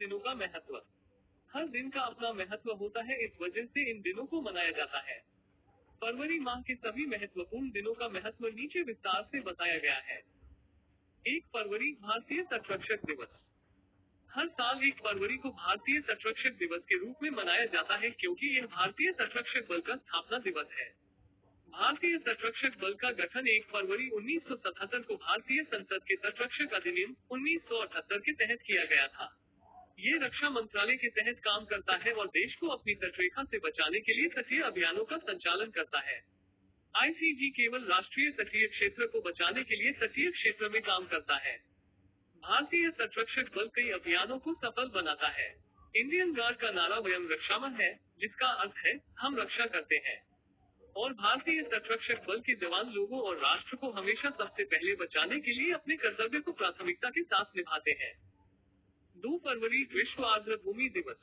दिनों का महत्व। हर दिन का अपना महत्व होता है, इस वजह से इन दिनों को मनाया जाता है। फरवरी माह के सभी महत्वपूर्ण दिनों का महत्व नीचे विस्तार से बताया गया है। 1 फरवरी भारतीय तटरक्षक दिवस। हर साल 1 फरवरी को भारतीय तटरक्षक दिवस के रूप में मनाया जाता है, क्योंकि यह भारतीय तटरक्षक बल का स्थापना दिवस है। भारतीय तटरक्षक बल का गठन 1 फरवरी 1977 को भारतीय संसद के तटरक्षक अधिनियम 1978 के तहत किया गया था। ये रक्षा मंत्रालय के तहत काम करता है और देश को अपनी तटरेखा से बचाने के लिए तटीय अभियानों का संचालन करता है। ICG केवल राष्ट्रीय तटीय क्षेत्र को बचाने के लिए तटीय क्षेत्र में काम करता है। भारतीय तटरक्षक बल कई अभियानों को सफल बनाता है। इंडियन गार्ड का नारा वयम रक्षामः है, जिसका अर्थ है हम रक्षा करते हैं। और भारतीय तटरक्षक बल के जवान लोगों और राष्ट्र को हमेशा सबसे पहले बचाने के लिए अपने कर्तव्य को प्राथमिकता के साथ निभाते हैं। 2 फरवरी विश्व आर्द्र भूमि दिवस।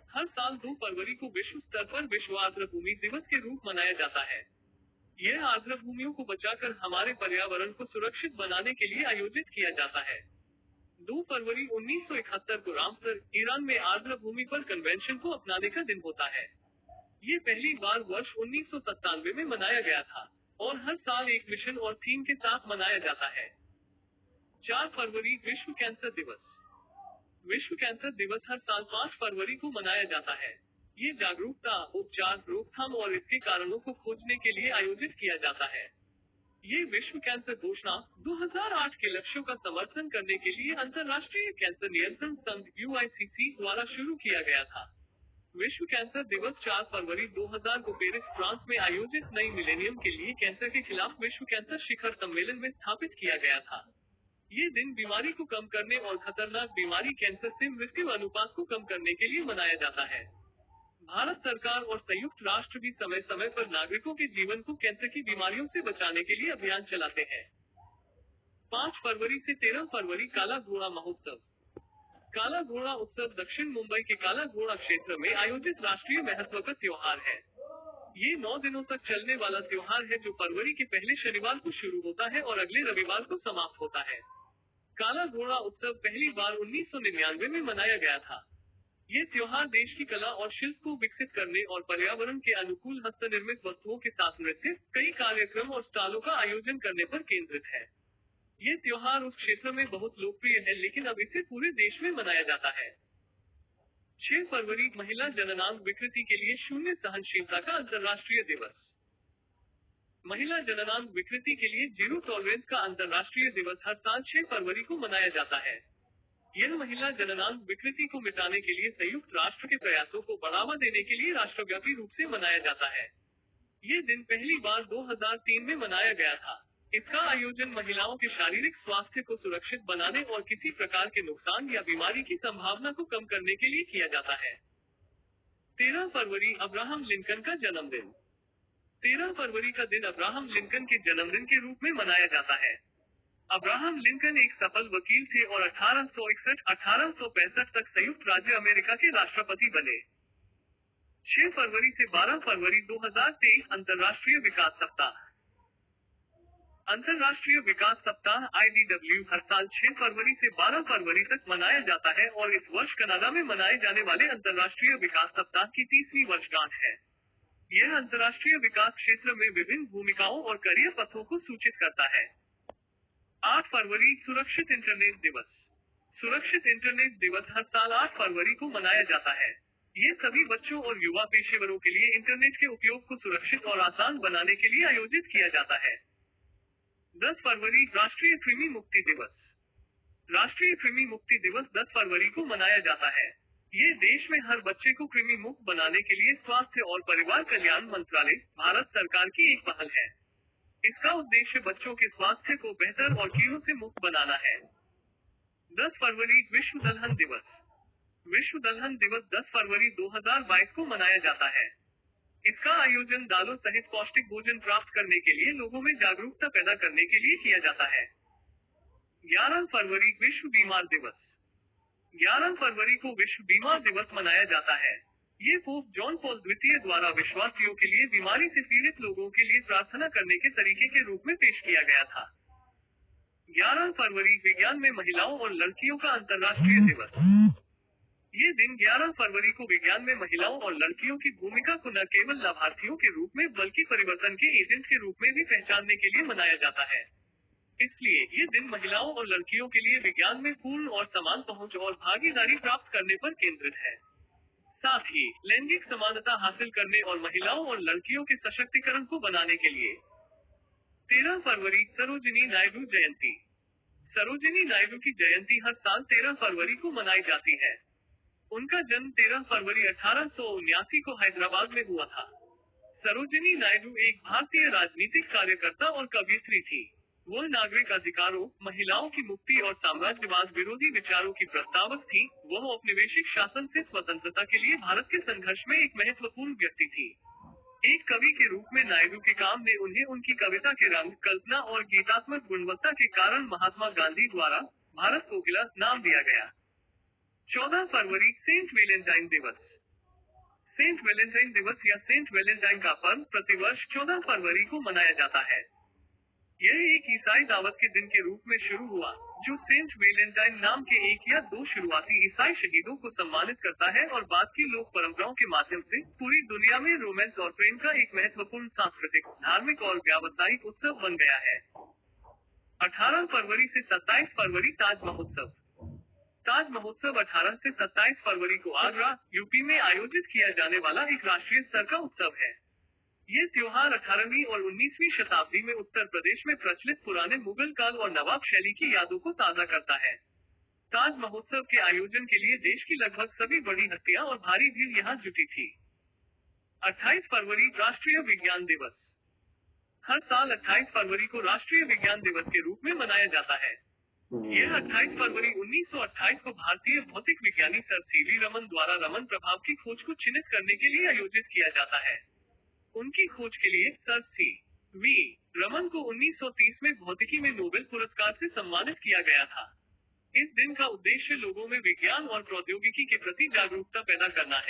हर साल 2 फरवरी को विश्व स्तर पर विश्व आर्द्र भूमि दिवस के रूप मनाया जाता है। यह आर्द्र भूमियों को बचाकर हमारे पर्यावरण को सुरक्षित बनाने के लिए आयोजित किया जाता है। 2 फरवरी 1971 को रामसर, ईरान में आर्द्र भूमि पर कन्वेंशन को अपनाने का दिन होता है। ये पहली बार वर्ष 1997 में मनाया गया था और हर साल एक मिशन और थीम के साथ मनाया जाता है। 4 फरवरी विश्व कैंसर दिवस। विश्व कैंसर दिवस हर साल 5 फरवरी को मनाया जाता है। ये जागरूकता, उपचार, रोकथाम और इसके कारणों को खोजने के लिए आयोजित किया जाता है। ये विश्व कैंसर घोषणा 2008 के लक्ष्यों का समर्थन करने के लिए अंतर्राष्ट्रीय कैंसर नियंत्रण संघ UICC द्वारा शुरू किया गया था। विश्व कैंसर दिवस 4 फरवरी 2000 को पेरिस, फ्रांस में आयोजित नई मिलेनियम के लिए कैंसर के खिलाफ विश्व कैंसर शिखर सम्मेलन में स्थापित किया गया था। ये दिन बीमारी को कम करने और खतरनाक बीमारी कैंसर से मृत्यु अनुपात को कम करने के लिए मनाया जाता है। भारत सरकार और संयुक्त राष्ट्र भी समय समय पर नागरिकों के जीवन को कैंसर की बीमारियों से बचाने के लिए अभियान चलाते हैं। 5 फरवरी से 13 फरवरी काला घोड़ा महोत्सव। काला घोड़ा उत्सव दक्षिण मुंबई के काला घोड़ा क्षेत्र में आयोजित राष्ट्रीय महत्व का त्योहार है। ये 9 दिनों तक चलने वाला त्योहार है, जो फरवरी के पहले शनिवार को शुरू होता है और अगले रविवार को समाप्त होता है। काला घोड़ा उत्सव पहली बार 1999 में मनाया गया था। ये त्योहार देश की कला और शिल्प को विकसित करने और पर्यावरण के अनुकूल हस्तनिर्मित वस्तुओं के साथ नृत्य, कई कार्यक्रम और स्टॉलों का आयोजन करने पर केंद्रित है। ये त्योहार उस क्षेत्र में बहुत लोकप्रिय है, लेकिन अब इसे पूरे देश में मनाया जाता है। 6 फरवरी महिला जननांग विकृति के लिए शून्य सहनशीलता का अंतर्राष्ट्रीय दिवस। महिला जननांग विकृति के लिए जीरो टॉलरेंस का अंतर्राष्ट्रीय दिवस हर साल 6 फरवरी को मनाया जाता है। यह महिला जननांग विकृति को मिटाने के लिए संयुक्त राष्ट्र के प्रयासों को बढ़ावा देने के लिए राष्ट्रव्यापी रूप से मनाया जाता है। ये दिन पहली बार 2003 में मनाया गया था। इसका आयोजन महिलाओं के शारीरिक स्वास्थ्य को सुरक्षित बनाने और किसी प्रकार के नुकसान या बीमारी की संभावना को कम करने के लिए किया जाता है। 13 फरवरी अब्राहम लिंकन का जन्मदिन। 13 फरवरी का दिन अब्राहम लिंकन के जन्मदिन के रूप में मनाया जाता है। अब्राहम लिंकन एक सफल वकील थे और 1861-1865 तक संयुक्त राज्य अमेरिका के राष्ट्रपति बने। 6 फरवरी से 12 फरवरी 2023 अंतर्राष्ट्रीय विकास सप्ताह। अंतर्राष्ट्रीय विकास सप्ताह IDW हर साल 6 फरवरी से 12 फरवरी तक मनाया जाता है और इस वर्ष कनाडा में मनाए जाने वाले अंतर्राष्ट्रीय विकास सप्ताह की 30वीं वर्षगांठ है। यह अंतर्राष्ट्रीय विकास क्षेत्र में विभिन्न भूमिकाओं और करियर पथों को सूचित करता है। 8 फरवरी सुरक्षित इंटरनेट दिवस। सुरक्षित इंटरनेट दिवस हर साल 8 फरवरी को मनाया जाता है। ये सभी बच्चों और युवा पेशेवरों के लिए इंटरनेट के उपयोग को सुरक्षित और आसान बनाने के लिए आयोजित किया जाता है। 10 फरवरी राष्ट्रीय कृमि मुक्ति दिवस। राष्ट्रीय कृमि मुक्ति दिवस 10 फरवरी को मनाया जाता है। ये देश में हर बच्चे को कृमि मुक्त बनाने के लिए स्वास्थ्य और परिवार कल्याण मंत्रालय, भारत सरकार की एक पहल है। इसका उद्देश्य बच्चों के स्वास्थ्य को बेहतर और कीड़ों से मुक्त बनाना है। 10 फरवरी विश्व दलहन दिवस। विश्व दलहन दिवस 10 फरवरी 2022 को मनाया जाता है। इसका आयोजन दालों सहित पौष्टिक भोजन प्राप्त करने के लिए लोगों में जागरूकता पैदा करने के लिए किया जाता है। 11 फरवरी विश्व बीमार दिवस। 11 फरवरी को विश्व बीमार दिवस मनाया जाता है। ये पोप जॉन पॉल द्वितीय द्वारा विश्वासियों के लिए बीमारी से पीड़ित लोगों के लिए प्रार्थना करने के तरीके के रूप में पेश किया गया था। 11 फरवरी विज्ञान में महिलाओं और लड़कियों का अंतर्राष्ट्रीय दिवस। ये दिन 11 फरवरी को विज्ञान में महिलाओं और लड़कियों की भूमिका को न केवल लाभार्थियों के रूप में बल्कि परिवर्तन के एजेंट के रूप में भी पहचानने के लिए मनाया जाता है। इसलिए ये दिन महिलाओं और लड़कियों के लिए विज्ञान में पूर्ण और समान पहुंच और भागीदारी प्राप्त करने पर केंद्रित है। साथ ही लैंगिक समानता हासिल करने और महिलाओं और लड़कियों के सशक्तिकरण को बनाने के लिए 13 फरवरी सरोजिनी नायडू जयंती। सरोजिनी नायडू की जयंती हर साल 13 फरवरी को मनाई जाती है। उनका जन्म 13 फरवरी 1879 को हैदराबाद में हुआ था। सरोजिनी नायडू एक भारतीय राजनीतिक कार्यकर्ता और कवयित्री थी। वो नागरिक अधिकारों, महिलाओं की मुक्ति और साम्राज्यवाद विरोधी विचारों की प्रस्तावक थी। वह औपनिवेशिक शासन से स्वतंत्रता के लिए भारत के संघर्ष में एक महत्वपूर्ण व्यक्ति थी। एक कवि के रूप में नायडू के काम ने उन्हें उनकी कविता के रंग, कल्पना और गीतात्मक गुणवत्ता के कारण महात्मा गांधी द्वारा भारत कोकिला नाम दिया गया। 14 फरवरी सेंट वैलेंटाइन दिवस। सेंट वैलेंटाइन दिवस या सेंट वैलेंटाइन का पर्व प्रतिवर्ष 14 फरवरी को मनाया जाता है। यह एक ईसाई दावत के दिन के रूप में शुरू हुआ, जो सेंट वैलेंटाइन नाम के एक या दो शुरुआती ईसाई शहीदों को सम्मानित करता है और बाद की लोक परंपराओं के माध्यम से पूरी दुनिया में रोमांस और प्रेम का एक महत्वपूर्ण सांस्कृतिक, धार्मिक और व्यावसायिक उत्सव बन गया है। 18 फरवरी से 27 फरवरी ताज महोत्सव। ताज महोत्सव 18 से 27 फरवरी को आगरा, यूपी में आयोजित किया जाने वाला एक राष्ट्रीय स्तर का उत्सव है। ये त्योहार 18वीं और 19वीं शताब्दी में उत्तर प्रदेश में प्रचलित पुराने मुगल काल और नवाब शैली की यादों को ताज़ा करता है। ताज महोत्सव के आयोजन के लिए देश की लगभग सभी बड़ी हस्तियां और भारी भीड़ यहाँ जुटी थी। 28 फरवरी राष्ट्रीय विज्ञान दिवस। हर साल 28 फरवरी को राष्ट्रीय विज्ञान दिवस के रूप में मनाया जाता है। यह 28 फरवरी 1928 को भारतीय भौतिक विज्ञानी सर सी.वी. रमन द्वारा रमन प्रभाव की खोज को चिन्हित करने के लिए आयोजित किया जाता है। उनकी खोज के लिए सर सी.वी. रमन को 1930 में भौतिकी में नोबेल पुरस्कार से सम्मानित किया गया था। इस दिन का उद्देश्य लोगों में विज्ञान और प्रौद्योगिकी के प्रति जागरूकता पैदा करना है।